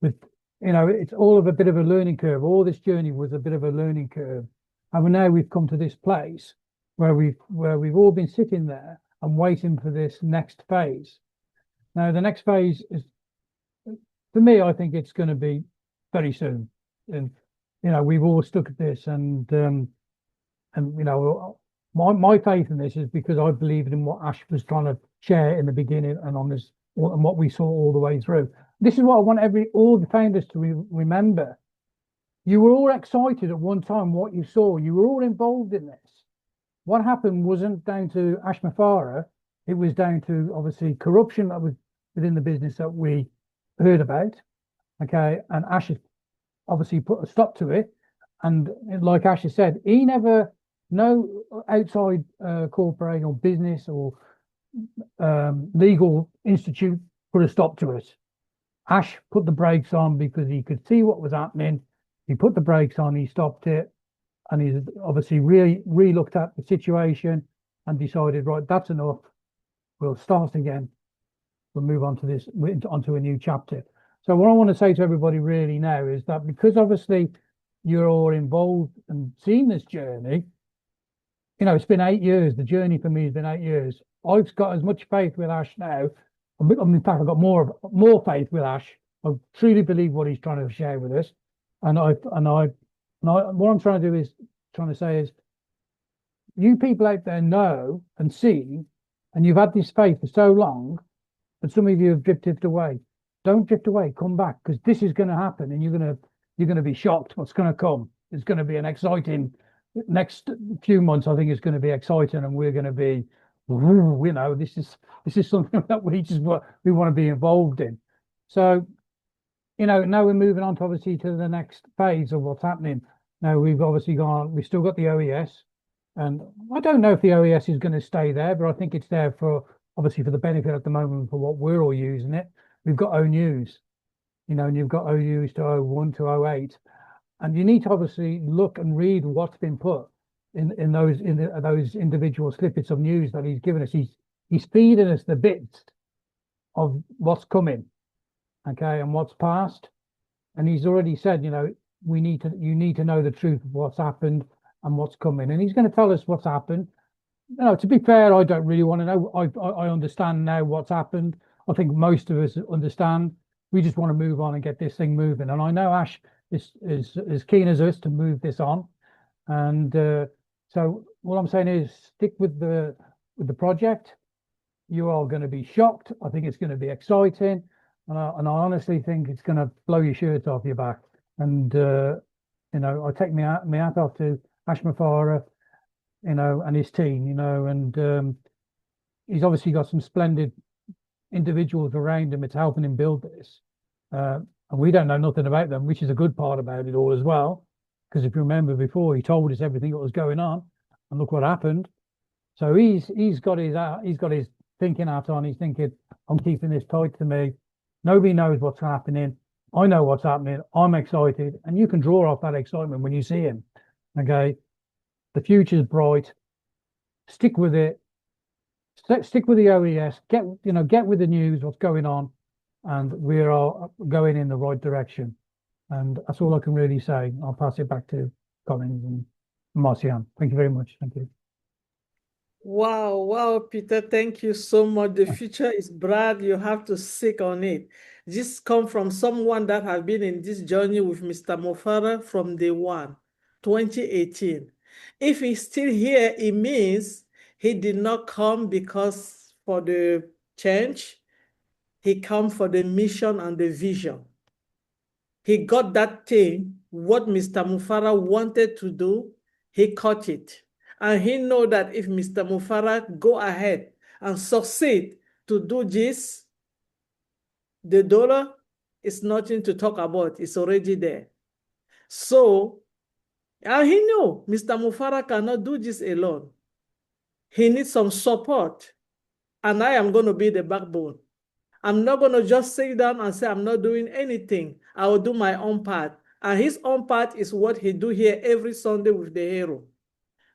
With, it's all of a bit of a learning curve. All this journey was a bit of a learning curve. And now we've come to this place where we've all been sitting there and waiting for this next phase. Now, the next phase is, for me, I think it's going to be very soon. And, we've all stuck at this and my faith in this is because I believe in what Ash was trying to share in the beginning and on this, and what we saw all the way through. This is what I want all the founders to remember. You were all excited at one time what you saw. You were all involved in this. What happened wasn't down to Ash Mufareh. It was down to, obviously, corruption that was within the business that we heard about. Okay. And Ash obviously put a stop to it. And like Ash said, no outside corporation or business or legal institute put a stop to it. Ash put the brakes on because he could see what was happening. He put the brakes on, he stopped it, and he's obviously re-looked at the situation and decided, right, that's enough. We'll start again. We'll move on to this, onto a new chapter. So what I want to say to everybody really now is that because obviously you're all involved and seen this journey, it's been 8 years. The journey for me has been 8 years. I've got as much faith with Ash now. In fact, I've got more faith with Ash. I truly believe what he's trying to share with us. And what I'm trying to say is, you people out there know and see, and you've had this faith for so long, and some of you have drifted away. Don't drift away. Come back, because this is going to happen, and you're going to be shocked. What's going to come? It's going to be an exciting next few months. I think it's going to be exciting, and we're going to be, this is something that we want to be involved in. So. Now we're moving on to obviously to the next phase of what's happening. Now we've still got the OES, and I don't know if the OES is going to stay there, but I think it's there for obviously for the benefit at the moment for what we're all using it. We've got ONUs, and you've got OUs to 01 to 08, and you need to obviously look and read what's been put in those individual snippets of news that he's given us. He's feeding us the bits of what's coming. Okay, and what's past, and he's already said, you need to know the truth of what's happened and what's coming, and he's going to tell us what's happened. To be fair, I don't really want to know. I understand now what's happened. I think most of us understand. We just want to move on and get this thing moving, and I know Ash is as keen as us to move this on. And so what I'm saying is, stick with the project. You are going to be shocked. I think it's going to be exciting. And I honestly think it's going to blow your shirt off your back. And, I take my hat off to Ash Mufareh, and his team, and he's obviously got some splendid individuals around him that's helping him build this. And we don't know nothing about them, which is a good part about it all as well. Because if you remember before, he told us everything that was going on, and look what happened. So he's got his thinking hat on. He's thinking, I'm keeping this tight to me. Nobody knows what's happening. I know what's happening. I'm excited. And you can draw off that excitement when you see him. Okay. The future's bright. Stick with it. Stick with the OES. Get with the news, what's going on. And we are going in the right direction. And that's all I can really say. I'll pass it back to Colin and Marcian. Thank you very much. Thank you. Wow, wow, Peter, thank you so much. The future is bright. You have to seek on it. This come from someone that has been in this journey with Mr. Mufareh from day one, 2018. If he's still here, it means he did not come because for the change. He come for the mission and the vision. He got that thing, what Mr. Mufareh wanted to do, he caught it. And he know that if Mr. Mufareh go ahead and succeed to do this, the dollar is nothing to talk about. It's already there. So, and he knew Mr. Mufareh cannot do this alone. He needs some support. And I am going to be the backbone. I'm not going to just sit down and say, I'm not doing anything. I will do my own part. And his own part is what he do here every Sunday with the hero.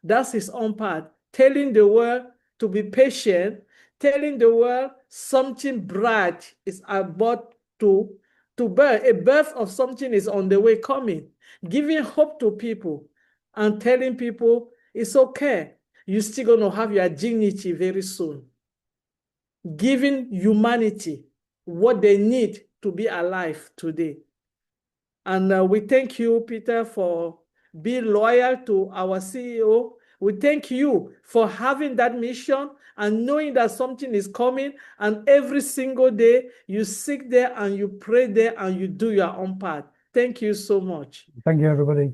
That's his own part. Telling the world to be patient, telling the world something bright is about to birth. A birth of something is on the way coming. Giving hope to people and telling people it's okay. You're still going to have your dignity very soon. Giving humanity what they need to be alive today. And we thank you, Peter, for being loyal to our CEO. We thank you for having that mission and knowing that something is coming, and every single day you sit there and you pray there and you do your own part. Thank you so much. Thank you, everybody.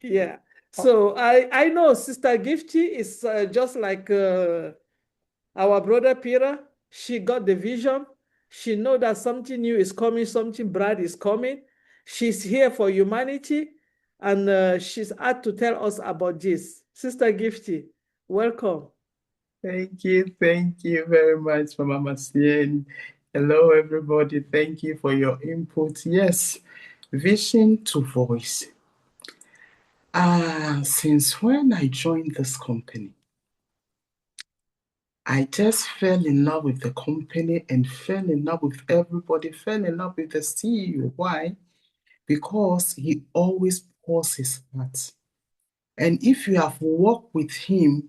Yeah. So I know Sister Gifty is just like our brother Peter. She got the vision. She know that something new is coming, something bright is coming. She's here for humanity, and she's had to tell us about this. Sister Gifty, welcome. Thank you very much, Mama Marcienne. Hello, everybody. Thank you for your input. Yes, vision to voice. Since when I joined this company, I just fell in love with the company and fell in love with everybody, fell in love with the CEO. Why? Because he always pours his heart. And if you have worked with him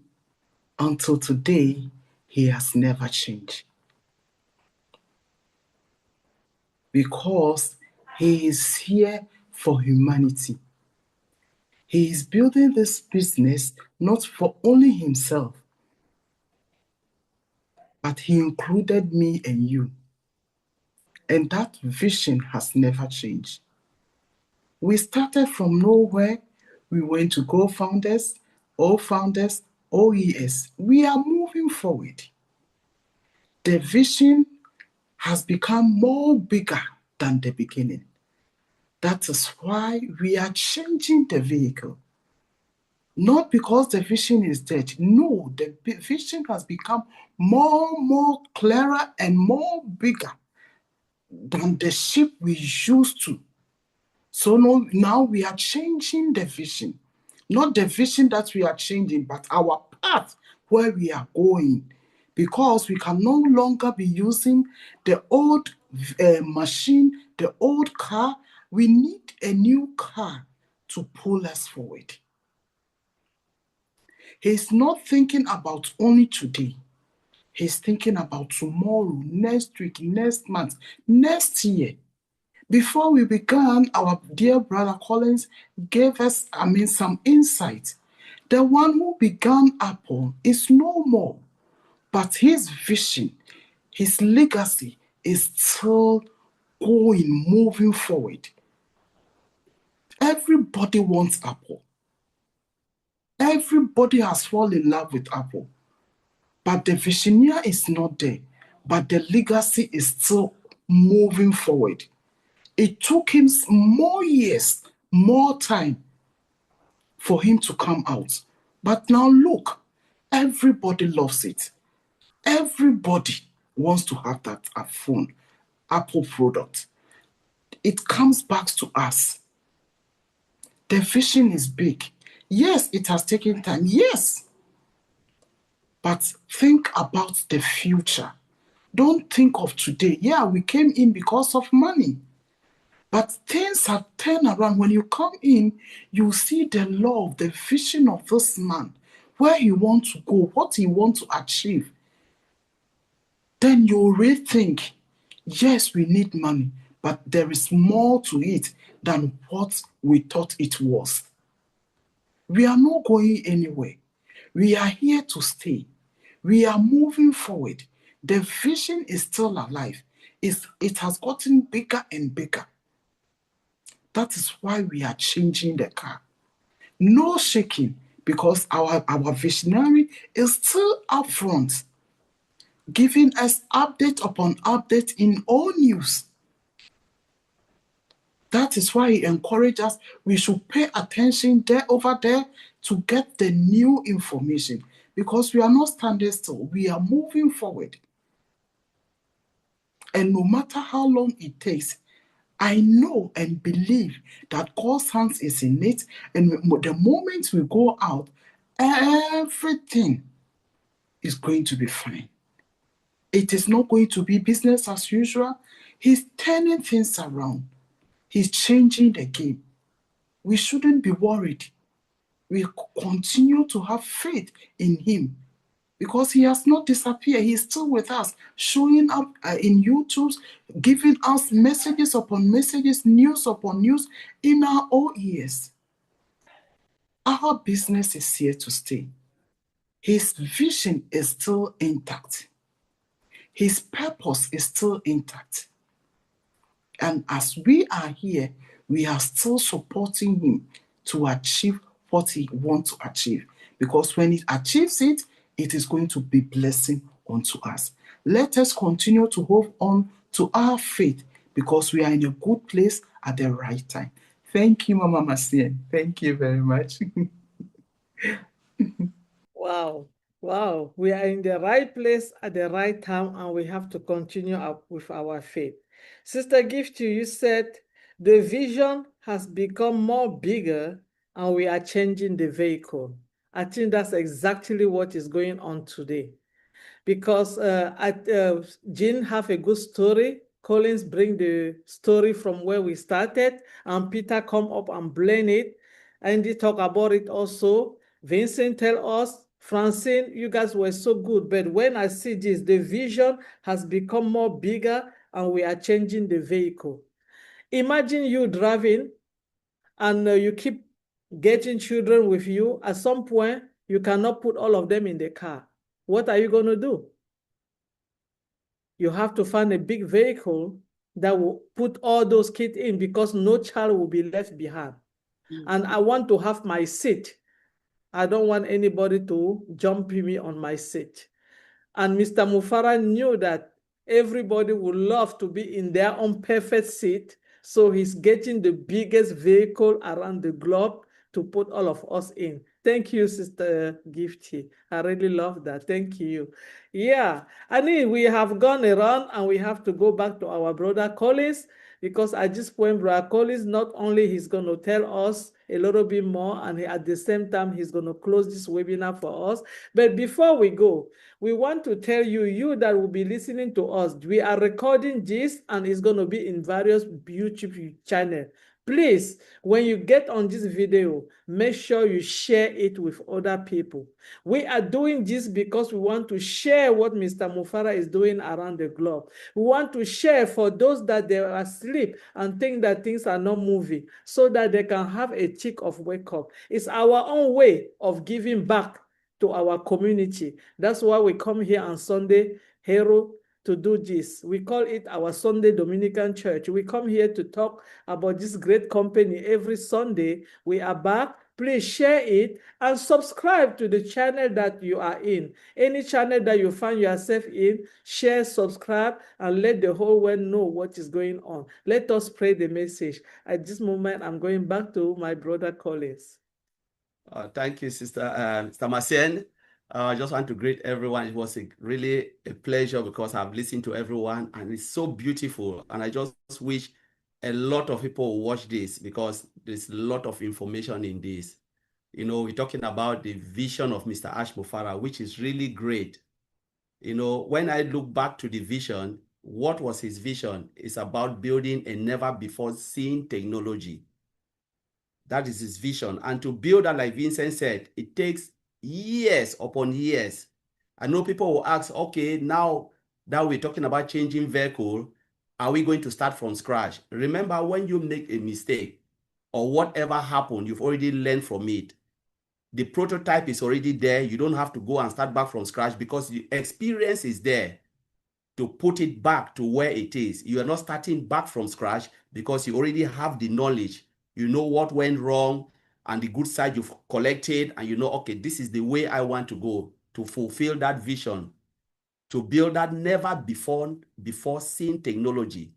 until today, he has never changed. Because he is here for humanity. He is building this business not for only himself, but he included me and you. And that vision has never changed. We started from nowhere. We went to co-founders, O-founders, OES. We are moving forward. The vision has become more bigger than the beginning. That is why we are changing the vehicle. Not because the vision is dead. No, the vision has become more clearer and more bigger than the ship we used to. So now we are changing the vision. Not the vision that we are changing, but our path where we are going. Because we can no longer be using the old machine, the old car. We need a new car to pull us forward. He's not thinking about only today. He's thinking about tomorrow, next week, next month, next year. Before we began, our dear brother Collins gave us, some insight. The one who began Apple is no more, but his vision, his legacy is still going, moving forward. Everybody wants Apple. Everybody has fallen in love with Apple. But the visioneer is not there. But the legacy is still moving forward. It took him more years, more time for him to come out. But now look, everybody loves it. Everybody wants to have that phone, Apple product. It comes back to us. The vision is big. Yes, it has taken time. Yes. But think about the future. Don't think of today. Yeah, we came in because of money. But things have turned around. When you come in, you see the love, the vision of this man, where he wants to go, what he wants to achieve, then you rethink, yes, we need money, but there is more to it than what we thought it was. We are not going anywhere. We are here to stay. We are moving forward. The vision is still alive. It has gotten bigger and bigger. That is why we are changing the car. No shaking, because our visionary is still up front, giving us update upon update in all news. That is why he encourages us, we should pay attention over there to get the new information, because we are not standing still, we are moving forward. And no matter how long it takes, I know and believe that God's hands is in it, and the moment we go out, everything is going to be fine. It is not going to be business as usual. He's turning things around. He's changing the game. We shouldn't be worried. We continue to have faith in him, because he has not disappeared. He's still with us, showing up in YouTube, giving us messages upon messages, news upon news in our own ears. Our business is here to stay. His vision is still intact. His purpose is still intact. And as we are here, we are still supporting him to achieve what he wants to achieve. Because when he achieves it, it is going to be blessing unto us. Let us continue to hold on to our faith, because we are in a good place at the right time. Thank you, Mama Masien. Thank you very much. Wow. Wow. We are in the right place at the right time, and we have to continue up with our faith. Sister Gift, you said the vision has become more bigger and we are changing the vehicle. I think that's exactly what is going on today. Because Jean have a good story. Collins bring the story from where we started, and Peter come up and blend it. And they talk about it also. Vincent tell us, Francine, you guys were so good. But when I see this, the vision has become more bigger and we are changing the vehicle. Imagine you driving and you keep getting children with you. At some point, you cannot put all of them in the car. What are you going to do? You have to find a big vehicle that will put all those kids in, because no child will be left behind. And I want to have my seat. I don't want anybody to jump me on my seat. And Mr. Mufareh knew that everybody would love to be in their own perfect seat. So he's getting the biggest vehicle around the globe to put all of us in. Thank you, Sister Gifty. I really love that. Thank you. Yeah, I mean, we have gone around and we have to go back to our brother Collins, because at this point, Brother Collins, not only he's going to tell us a little bit more, and at the same time, he's going to close this webinar for us. But before we go, we want to tell you, you that will be listening to us, we are recording this and it's going to be in various YouTube channels. Please, when you get on this video, make sure you share it with other people. We are doing this because we want to share what Mr. Mufareh is doing around the globe. We want to share for those that they are asleep and think that things are not moving, so that they can have a tick of wake up. It's our own way of giving back to our community. That's why we come here on Sunday, Hero, to do this. We call it our Sunday Dominican Church. We come here to talk about this great company every Sunday. We are back. Please share it and subscribe to the channel that you are in. Any channel that you find yourself in, share, subscribe, and let the whole world know what is going on. Let us spread the message. At this moment, I'm going back to my brother Collins. Thank you, Sister Masien. I just want to greet everyone. It was really a pleasure, because I've listened to everyone and it's so beautiful. And I just wish a lot of people will watch this, because there's a lot of information in this. You know, we're talking about the vision of Mr. Ash Mufareh, which is really great. You know, when I look back to the vision, what was his vision? It's about building a never before seen technology. That is his vision. And to build that, like Vincent said, it takes years upon years. I know people will ask, okay, now that we're talking about changing vehicle, are we going to start from scratch? Remember, when you make a mistake or whatever happened, you've already learned from it. The prototype is already there. You don't have to go and start back from scratch because the experience is there to put it back to where it is. You are not starting back from scratch because you already have the knowledge. You know what went wrong and the good side you've collected, and you know, okay, this is the way I want to go to fulfill that vision, to build that never before seen technology.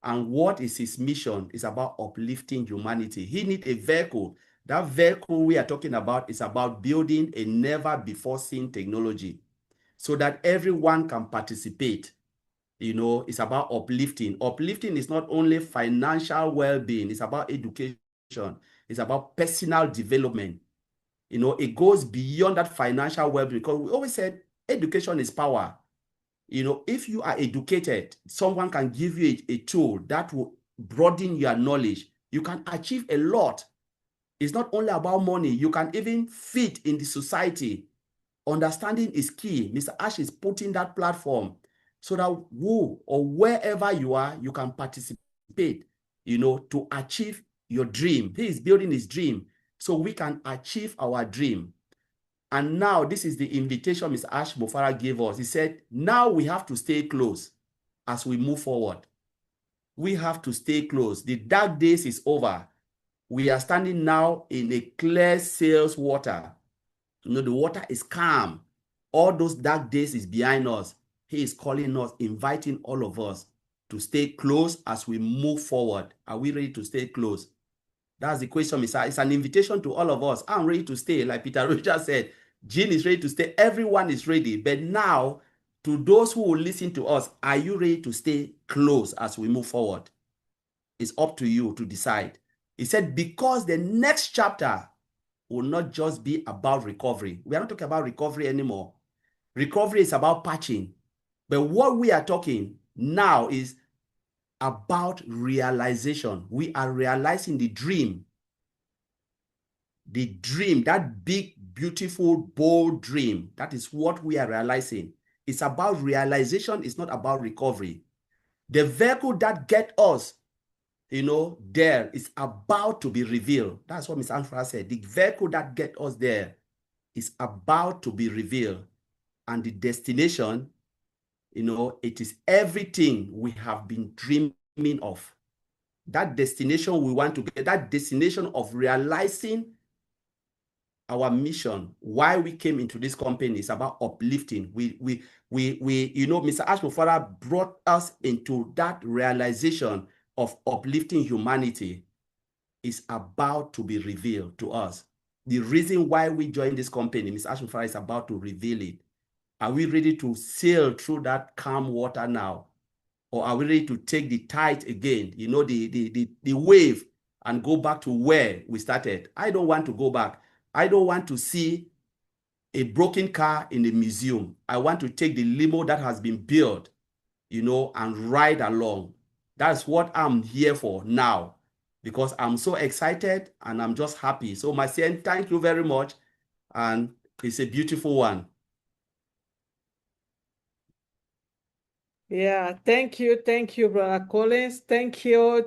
And what is his mission? Is about uplifting humanity. He needs a vehicle. That vehicle we are talking about is about building a never before seen technology so that everyone can participate. You know, it's about uplifting. Uplifting is not only financial well-being, it's about education. It's about personal development. You know, it goes beyond that financial well-being because we always said education is power. You know, if you are educated, someone can give you a tool that will broaden your knowledge. You can achieve a lot. It's not only about money. You can even fit in the society. Understanding is key. Mr. Ash is putting that platform so that who or wherever you are, you can participate, you know, to achieve your dream. He is building his dream so we can achieve our dream. And now this is the invitation Mr. Ash Mufareh gave us. He said, now we have to stay close as we move forward. We have to stay close. The dark days is over. We are standing now in a clear sails water. You know, the water is calm. All those dark days is behind us. He is calling us, inviting all of us to stay close as we move forward. Are we ready to stay close? That's the question, Mr. It's an invitation to all of us. I'm ready to stay. Like Peter Roger said, Jean is ready to stay. Everyone is ready. But now, to those who will listen to us, are you ready to stay close as we move forward? It's up to you to decide. He said, because the next chapter will not just be about recovery. We are not talking about recovery anymore. Recovery is about patching. But what we are talking now is about realization. We are realizing the dream. The dream, that big, beautiful, bold dream. That is what we are realizing. It's about realization. It's not about recovery. The vehicle that gets us, you know, there is about to be revealed. That's what Ms. Mufareh said. The vehicle that gets us there is about to be revealed. And the destination, you know, it is everything we have been dreaming of. That destination we want to get, that destination of realizing our mission, why we came into this company, is about uplifting. We you know, Mr. Ash Mufareh brought us into that realization of uplifting humanity is about to be revealed to us. The reason why we joined this company, Mr. Ash Mufareh is about to reveal it. Are we ready to sail through that calm water now? Or are we ready to take the tide again, you know, the wave, and go back to where we started? I don't want to go back. I don't want to see a broken car in a museum. I want to take the limo that has been built, you know, and ride along. That's what I'm here for now, because I'm so excited and I'm just happy. So, Marcien, thank you very much. And it's a beautiful one. Yeah, thank you, Brother Collins. Thank you,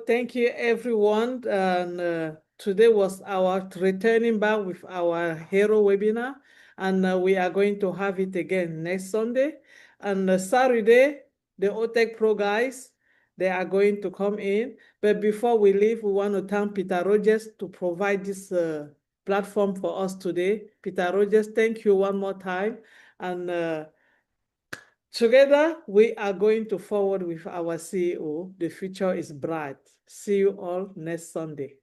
everyone. And today was our returning back with our hero webinar, and we are going to have it again next Sunday. And Saturday, the OTech Pro guys, they are going to come in. But before we leave, we want to thank Peter Rogers to provide this platform for us today. Peter Rogers, thank you one more time. And together, we are going to forward with our CEO. The future is bright. See you all next Sunday.